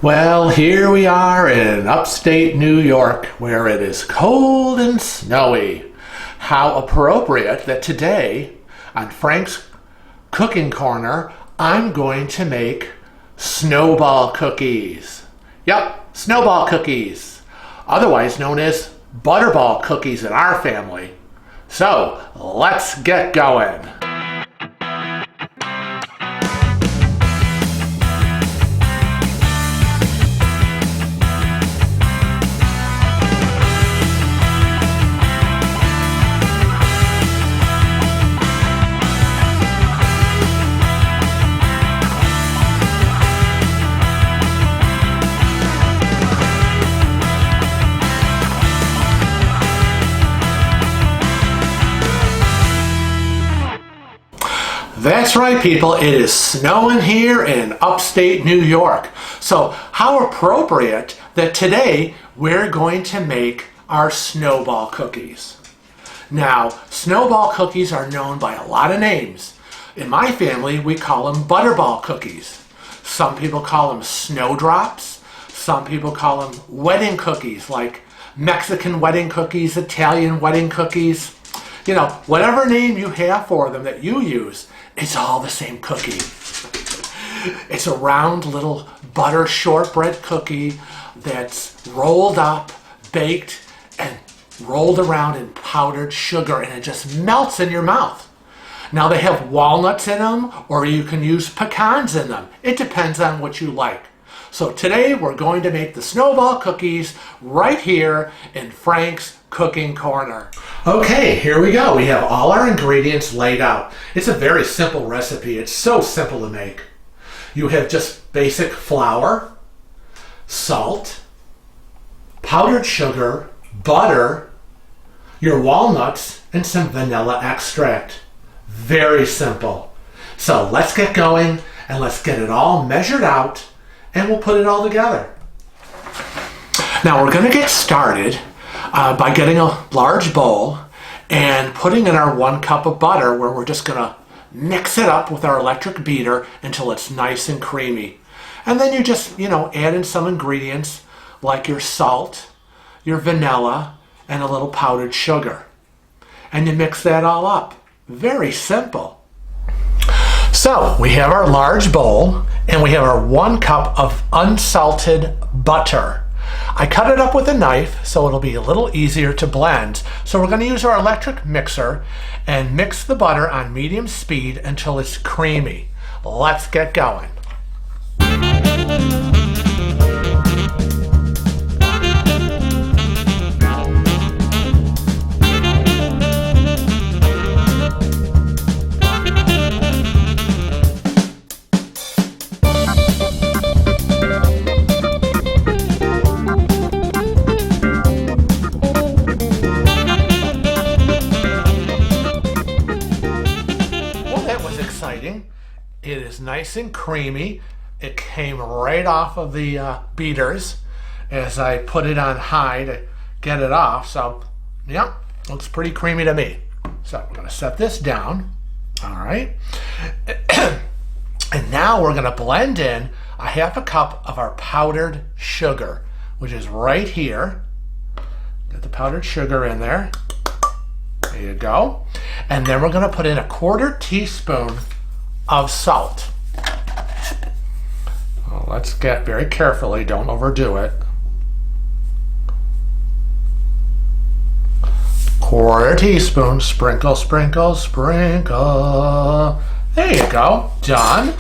Well, here we are in upstate New York, where it is cold and snowy. How appropriate that today, on Frank's Cooking Corner, I'm going to make snowball cookies. Yep, snowball cookies, otherwise known as butterball cookies in our family. So, let's get going. That's right, people. It is snowing here in upstate New York. So how appropriate that today we're going to make our snowball cookies. Now, snowball cookies are known by a lot of names. In my family, we call them butterball cookies. Some people call them snowdrops. Some people call them wedding cookies, like Mexican wedding cookies, Italian wedding cookies. You know, whatever name you have for them that you use, it's all the same cookie. It's a round little butter shortbread cookie that's rolled up, baked, and rolled around in powdered sugar, and it just melts in your mouth. Now they have walnuts in them, or you can use pecans in them. It depends on what you like. So today we're going to make the snowball cookies right here in Frank's Cooking Corner. Okay, here we go. We have all our ingredients laid out. It's a very simple recipe. It's so simple to make. You have just basic flour, salt, powdered sugar, butter, your walnuts, and some vanilla extract. Very simple. So let's get going and let's get it all measured out and we'll put it all together. Now we're going to get started by getting a large bowl and putting in our 1 cup of butter, where we're just going to mix it up with our electric beater until it's nice and creamy. And then you just, add in some ingredients like your salt, your vanilla, and a little powdered sugar. And you mix that all up. Very simple. So we have our large bowl and we have our 1 cup of unsalted butter. I cut it up with a knife so it'll be a little easier to blend. So we're going to use our electric mixer and mix the butter on medium speed until it's creamy. Let's get going. It is nice and creamy. It came right off of the beaters as I put it on high to get it off. So, yeah, looks pretty creamy to me. So we're going to set this down. All right. And now we're going to blend in a 1/2 cup of our powdered sugar, which is right here. Get the powdered sugar in there. There you go. And then we're going to put in a 1/4 teaspoon of salt. Well, let's get very carefully, don't overdo it. 1/4 teaspoon, sprinkle, sprinkle, sprinkle. There you go, done.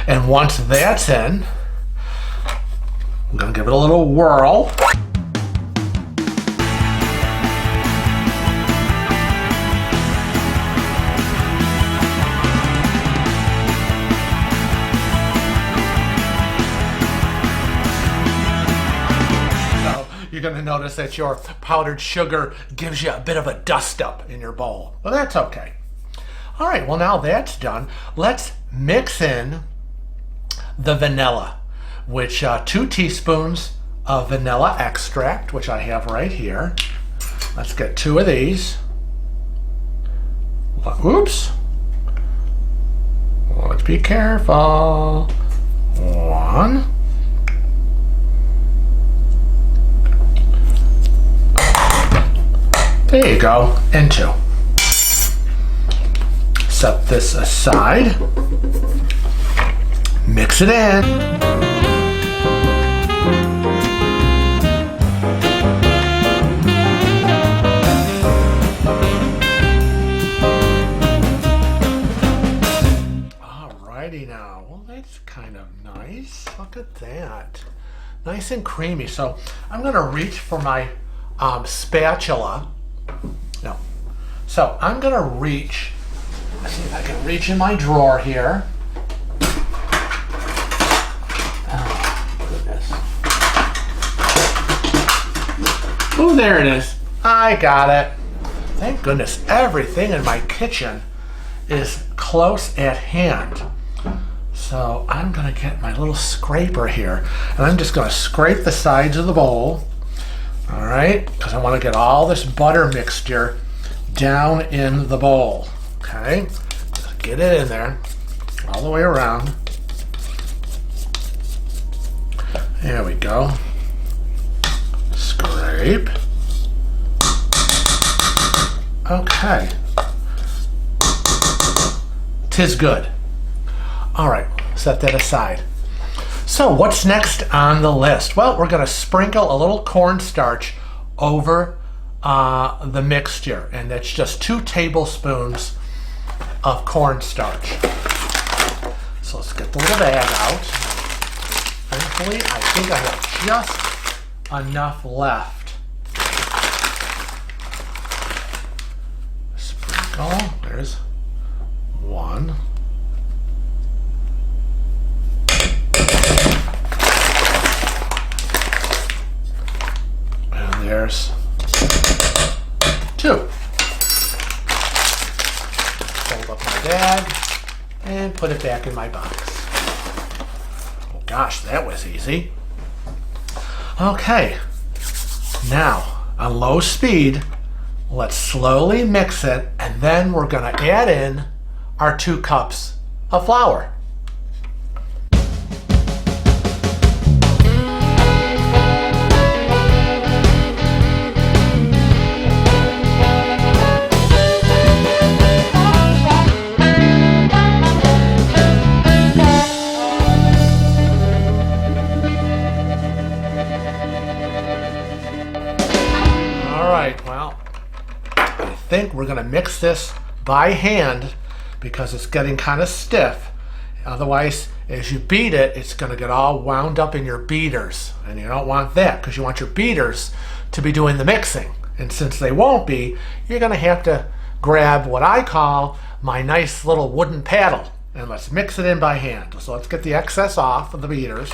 And once that's in, I'm gonna give it a little whirl. You're going to notice that your powdered sugar gives you a bit of a dust up in your bowl. Well, that's okay. All right, well, now that's done. Let's mix in the vanilla, which 2 teaspoons of vanilla extract, which I have right here. Let's get 2 of these. Oops. Let's be careful. 1. There you go, and 2. Set this aside. Mix it in. Alrighty now. Well, that's kind of nice. Look at that. Nice and creamy. So I'm going to reach for my spatula. No. So I'm going to reach. Let's see if I can reach in my drawer here. Oh, goodness. Oh, there it is. I got it. Thank goodness everything in my kitchen is close at hand. So I'm going to get my little scraper here, and I'm just going to scrape the sides of the bowl. All right, because I want to get all this butter mixture down in the bowl. Okay, just get it in there all the way around. There we go. Scrape. Okay. 'Tis good. All right, set that aside. So what's next on the list? Well, we're going to sprinkle a little cornstarch over the mixture, and that's just 2 tablespoons of cornstarch. So let's get the little bag out. Thankfully, I think I have just enough left. Sprinkle. There's 1. And there's 2. Fold up my bag and put it back in my box. Oh gosh, that was easy. Okay, now on low speed, let's slowly mix it, and then we're going to add in our 2 cups of flour. Well, I think we're going to mix this by hand because it's getting kind of stiff. Otherwise, as you beat it, it's going to get all wound up in your beaters, and you don't want that because you want your beaters to be doing the mixing. And since they won't be, you're going to have to grab what I call my nice little wooden paddle, and let's mix it in by hand. So let's get the excess off of the beaters.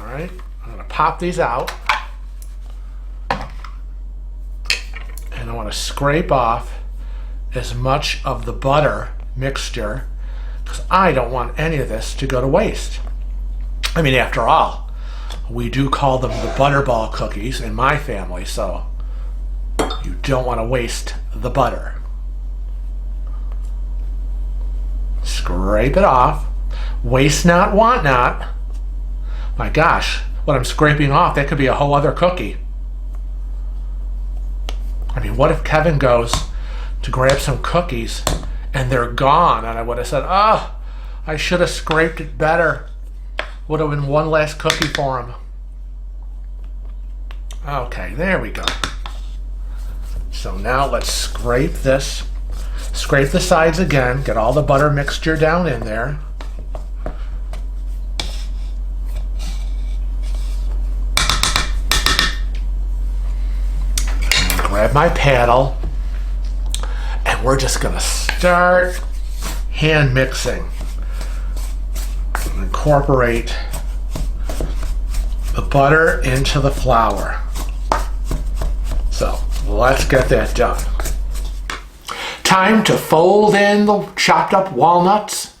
I'm going to pop these out, and I want to scrape off as much of the butter mixture because I don't want any of this to go to waste. I mean, after all, we do call them the butterball cookies in my family, so you don't want to waste the butter. Scrape it off. Waste not, want not. My gosh, what I'm scraping off, that could be a whole other cookie. I mean, what if Kevin goes to grab some cookies and they're gone, and I would have said, oh, I should have scraped it better. Would have been one last cookie for him. Okay, there we go. So now let's scrape this. Scrape the sides again, get all the butter mixture down in there. Grab my paddle, and we're just going to start hand mixing. Incorporate the butter into the flour. So let's get that done. Time to fold in the chopped up walnuts,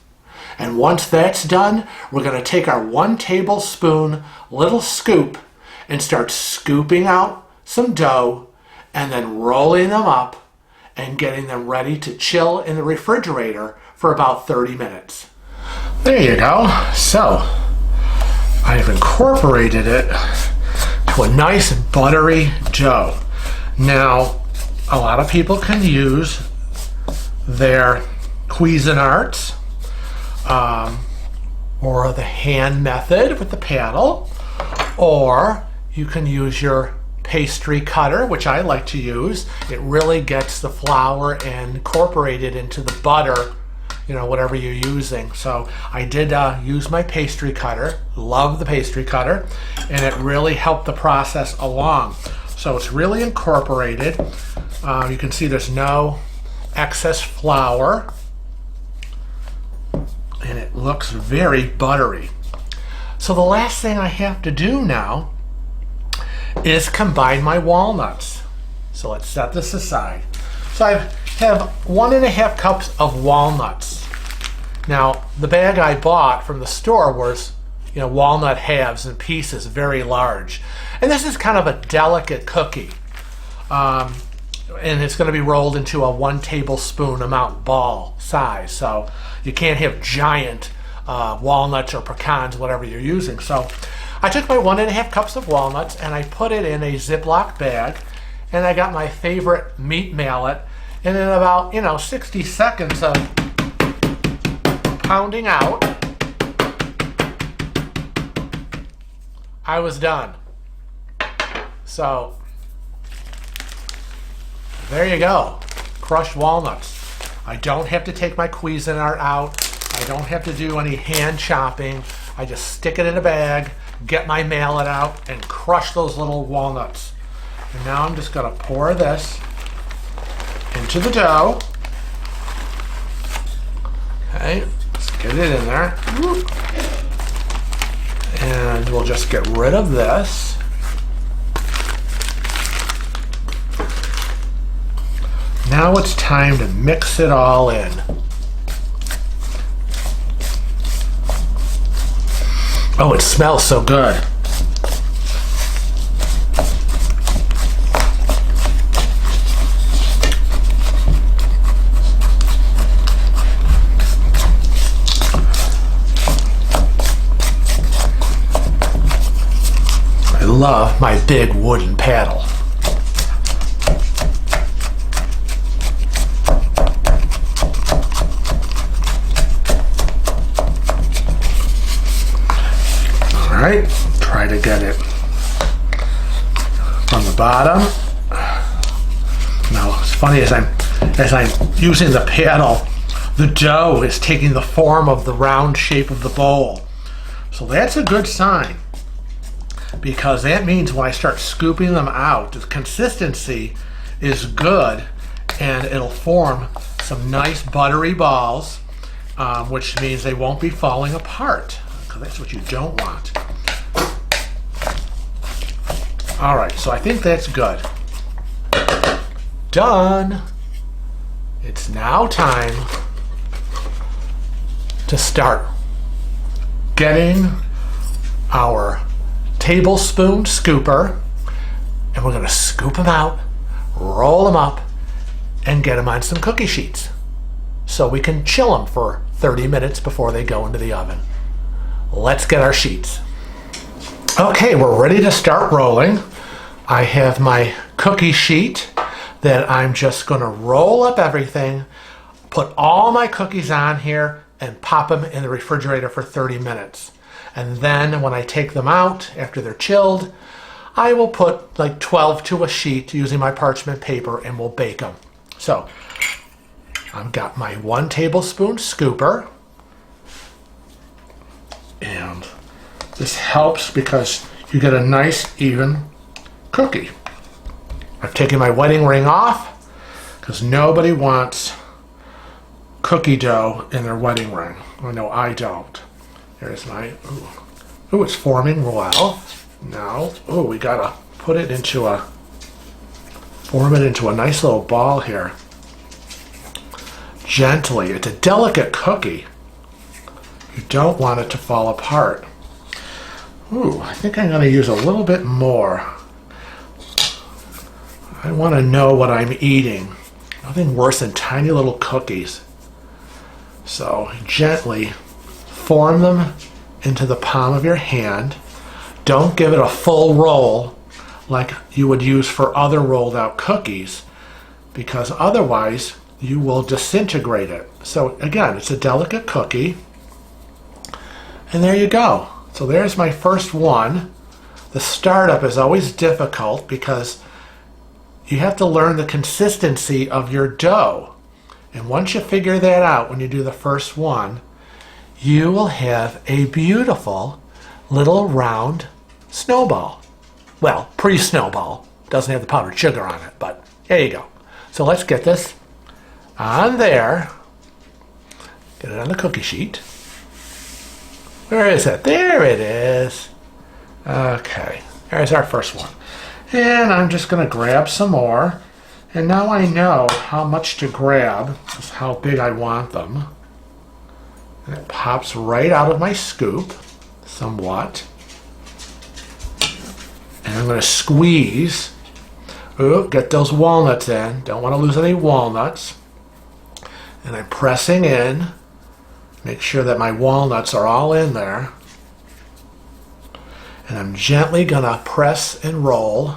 and once that's done, we're going to take our 1 tablespoon little scoop and start scooping out some dough, and then rolling them up and getting them ready to chill in the refrigerator for about 30 minutes. There you go. So I've incorporated it to a nice buttery dough. Now, a lot of people can use their Cuisinarts or the hand method with the paddle, or you can use your pastry cutter, which I like to use. It really gets the flour incorporated into the butter, whatever you're using. So I did use my pastry cutter. Love the pastry cutter, and it really helped the process along. So it's really incorporated. You can see there's no excess flour, and it looks very buttery. So the last thing I have to do now is combine my walnuts. So let's set this aside. So I have 1.5 cups of walnuts. Now, the bag I bought from the store was, walnut halves and pieces, very large. And this is kind of a delicate cookie. And it's going to be rolled into a 1 tablespoon amount ball size. So you can't have giant walnuts or pecans, whatever you're using. So I took my 1.5 cups of walnuts and I put it in a Ziploc bag, and I got my favorite meat mallet, and in about 60 seconds of pounding out, I was done. So there you go, crushed walnuts. I don't have to take my Cuisinart out. I don't have to do any hand chopping. I just stick it in a bag, get my mallet out, and crush those little walnuts. And now I'm just going to pour this into the dough. Okay, let's get it in there. And we'll just get rid of this. Now it's time to mix it all in. Oh, it smells so good. I love my big wooden paddle. Alright, try to get it from the bottom. Now, it's funny, as I'm using the paddle, the dough is taking the form of the round shape of the bowl. So that's a good sign, because that means when I start scooping them out, the consistency is good, and it'll form some nice buttery balls, which means they won't be falling apart, because that's what you don't want. All right, so I think that's good. Done. It's now time to start getting our tablespoon scooper, and we're going to scoop them out, roll them up, and get them on some cookie sheets so we can chill them for 30 minutes before they go into the oven. Let's get our sheets. Okay, we're ready to start rolling. I have my cookie sheet that I'm just going to roll up everything, put all my cookies on here, and pop them in the refrigerator for 30 minutes. And then when I take them out after they're chilled, I will put like 12 to a sheet using my parchment paper, and we'll bake them. So I've got my 1 tablespoon scooper, and this helps because you get a nice even cookie. I've taken my wedding ring off because nobody wants cookie dough in their wedding ring. Oh no, I don't. There's my, ooh, it's forming well. Now, we gotta put it into form it into a nice little ball here. Gently, it's a delicate cookie. You don't want it to fall apart. Ooh, I think I'm gonna use a little bit more. I want to know what I'm eating. Nothing worse than tiny little cookies. So gently form them into the palm of your hand. Don't give it a full roll like you would use for other rolled out cookies, because otherwise you will disintegrate it. So again, it's a delicate cookie. And there you go. So there's my first one. The startup is always difficult because you have to learn the consistency of your dough. And once you figure that out when you do the first one, you will have a beautiful little round snowball. Well, pre-snowball. Doesn't have the powdered sugar on it, but there you go. So let's get this on there. Get it on the cookie sheet. Where is it? There it is. Okay, there's our first one. And I'm just going to grab some more. And now I know how much to grab, just how big I want them. And it pops right out of my scoop, somewhat. And I'm going to squeeze. Ooh, get those walnuts in. Don't want to lose any walnuts. And I'm pressing in. Make sure that my walnuts are all in there. And I'm gently going to press and roll.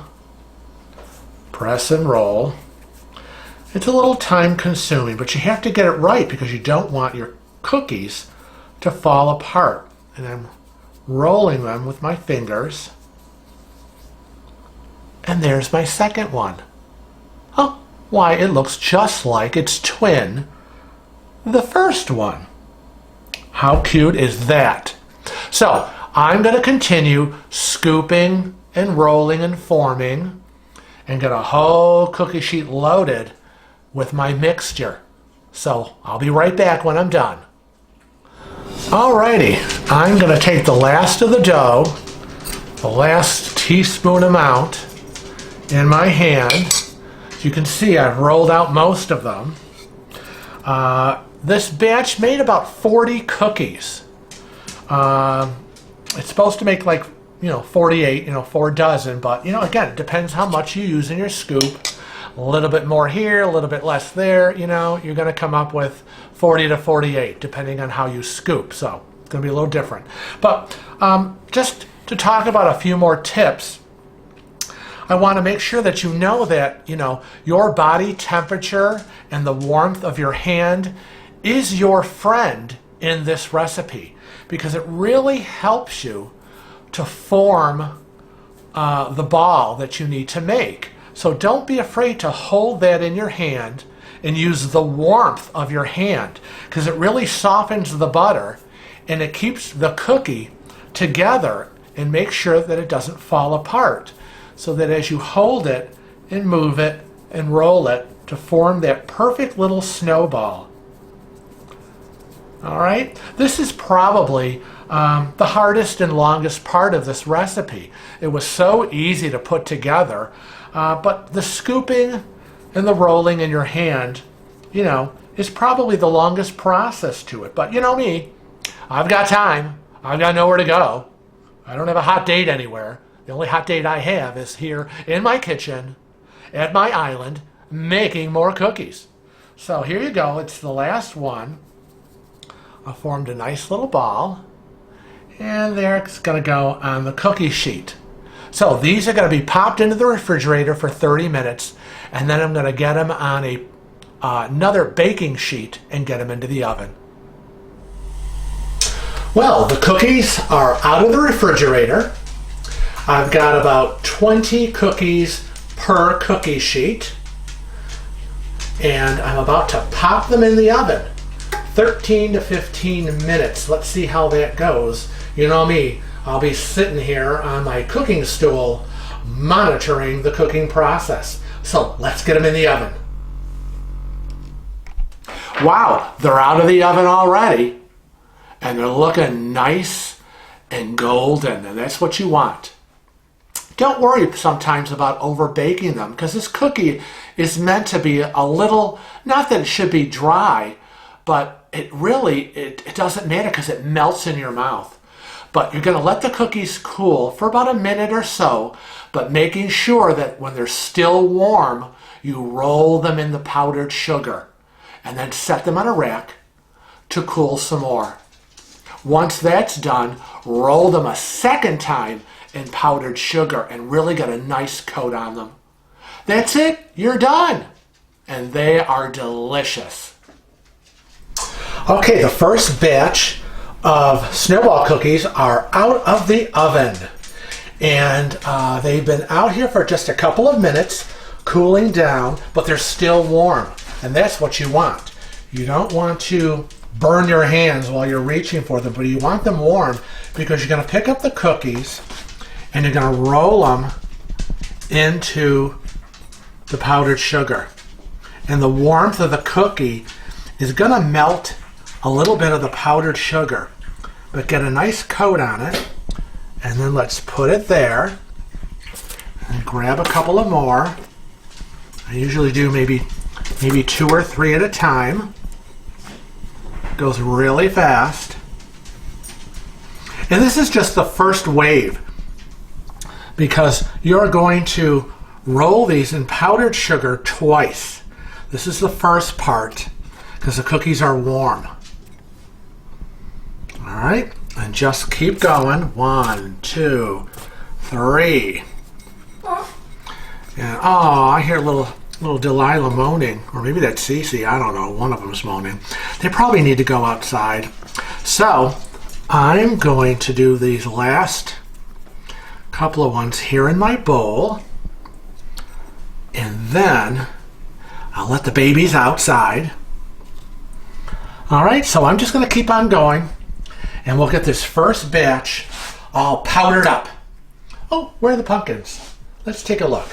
Press and roll. It's a little time consuming, but you have to get it right because you don't want your cookies to fall apart. And I'm rolling them with my fingers. And there's my second one. Oh, why, it looks just like its twin, the first one. How cute is that? So, I'm going to continue scooping and rolling and forming and get a whole cookie sheet loaded with my mixture. So I'll be right back when I'm done. Alrighty, I'm going to take the last of the dough, the last teaspoon amount in my hand. As you can see, I've rolled out most of them. This batch made about 40 cookies. It's supposed to make like, 48, 4 dozen, but, again, it depends how much you use in your scoop. A little bit more here, a little bit less there, you're going to come up with 40 to 48, depending on how you scoop. So it's going to be a little different. But just to talk about a few more tips, I want to make sure that you know that, your body temperature and the warmth of your hand is your friend in this recipe, because it really helps you to form the ball that you need to make. So don't be afraid to hold that in your hand and use the warmth of your hand, because it really softens the butter and it keeps the cookie together and makes sure that it doesn't fall apart, so that as you hold it and move it and roll it to form that perfect little snowball. All right, this is probably the hardest and longest part of this recipe. It was so easy to put together, but the scooping and the rolling in your hand, is probably the longest process to it. But you know me, I've got time. I've got nowhere to go. I don't have a hot date anywhere. The only hot date I have is here in my kitchen, at my island, making more cookies. So here you go. It's the last one. I formed a nice little ball, and there it's going to go on the cookie sheet. So these are going to be popped into the refrigerator for 30 minutes, and then I'm going to get them on another baking sheet and get them into the oven. Well, the cookies are out of the refrigerator. I've got about 20 cookies per cookie sheet, and I'm about to pop them in the oven. 13 to 15 minutes. Let's see how that goes. You know me, I'll be sitting here on my cooking stool monitoring the cooking process. So let's get them in the oven. Wow, they're out of the oven already, and they're looking nice and golden, and that's what you want. Don't worry sometimes about over baking them, because this cookie is meant to be a little, not that it should be dry, but it doesn't matter because it melts in your mouth. But you're going to let the cookies cool for about a minute or so, but making sure that when they're still warm, you roll them in the powdered sugar and then set them on a rack to cool some more. Once that's done, roll them a second time in powdered sugar and really get a nice coat on them. That's it, you're done. And they are delicious. Okay, the first batch of Snowball cookies are out of the oven. And they've been out here for just a couple of minutes, cooling down, but they're still warm. And that's what you want. You don't want to burn your hands while you're reaching for them, but you want them warm because you're going to pick up the cookies and you're going to roll them into the powdered sugar. And the warmth of the cookie is going to melt a little bit of the powdered sugar, but get a nice coat on it. And then let's put it there and grab a couple of more. I usually do maybe 2 or 3 at a time. Goes really fast. And this is just the first wave because you're going to roll these in powdered sugar twice. This is the first part because the cookies are warm. All right, and just keep going. 1, 2, 3. And I hear a little Delilah moaning, or maybe that's Cece, I don't know, one of them's moaning. They probably need to go outside. So I'm going to do these last couple of ones here in my bowl, and then I'll let the babies outside. All right, so I'm just going to keep on going, and we'll get this first batch all powdered up. Oh, where are the pumpkins? Let's take a look.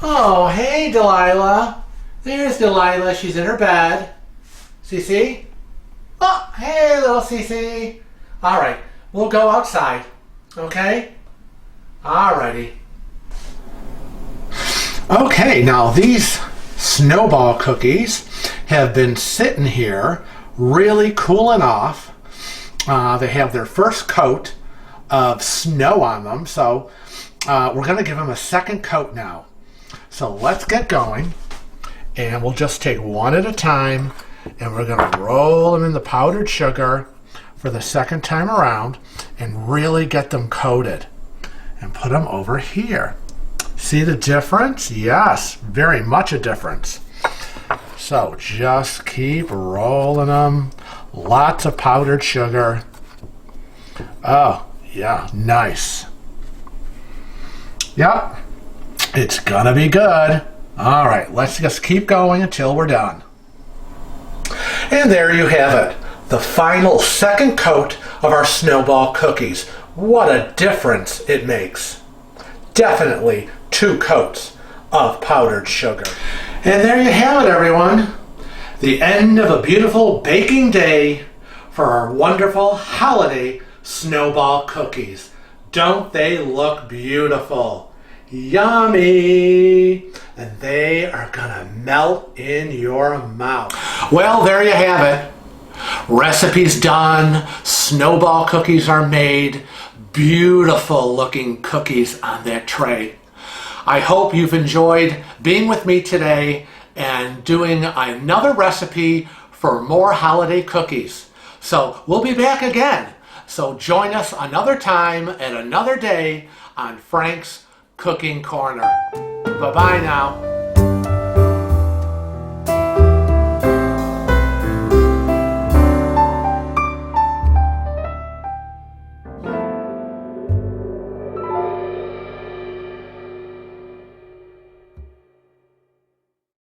Oh, hey, Delilah. There's Delilah. She's in her bed. Cece? Oh, hey, little Cece. All right, we'll go outside, okay? All righty. Okay, now these Snowball cookies have been sitting here really cooling off. They have their first coat of snow on them, so we're going to give them a second coat now. So let's get going, and we'll just take one at a time, and we're going to roll them in the powdered sugar for the second time around and really get them coated and put them over here. See the difference? Yes, very much a difference. So just keep rolling them. Lots of powdered sugar. Oh, yeah, nice. Yep. It's gonna be good. All right, let's just keep going until we're done. And there you have it, the final second coat of our Snowball cookies. What a difference it makes. Definitely 2 coats of powdered sugar. And there you have it, everyone. The end of a beautiful baking day for our wonderful holiday Snowball cookies. Don't they look beautiful? Yummy! And they are gonna melt in your mouth. Well, there you have it. Recipes done, Snowball cookies are made, beautiful looking cookies on that tray. I hope you've enjoyed being with me today and doing another recipe for more holiday cookies. So we'll be back again. So join us another time and another day on Frank's Cooking Corner. Bye-bye now.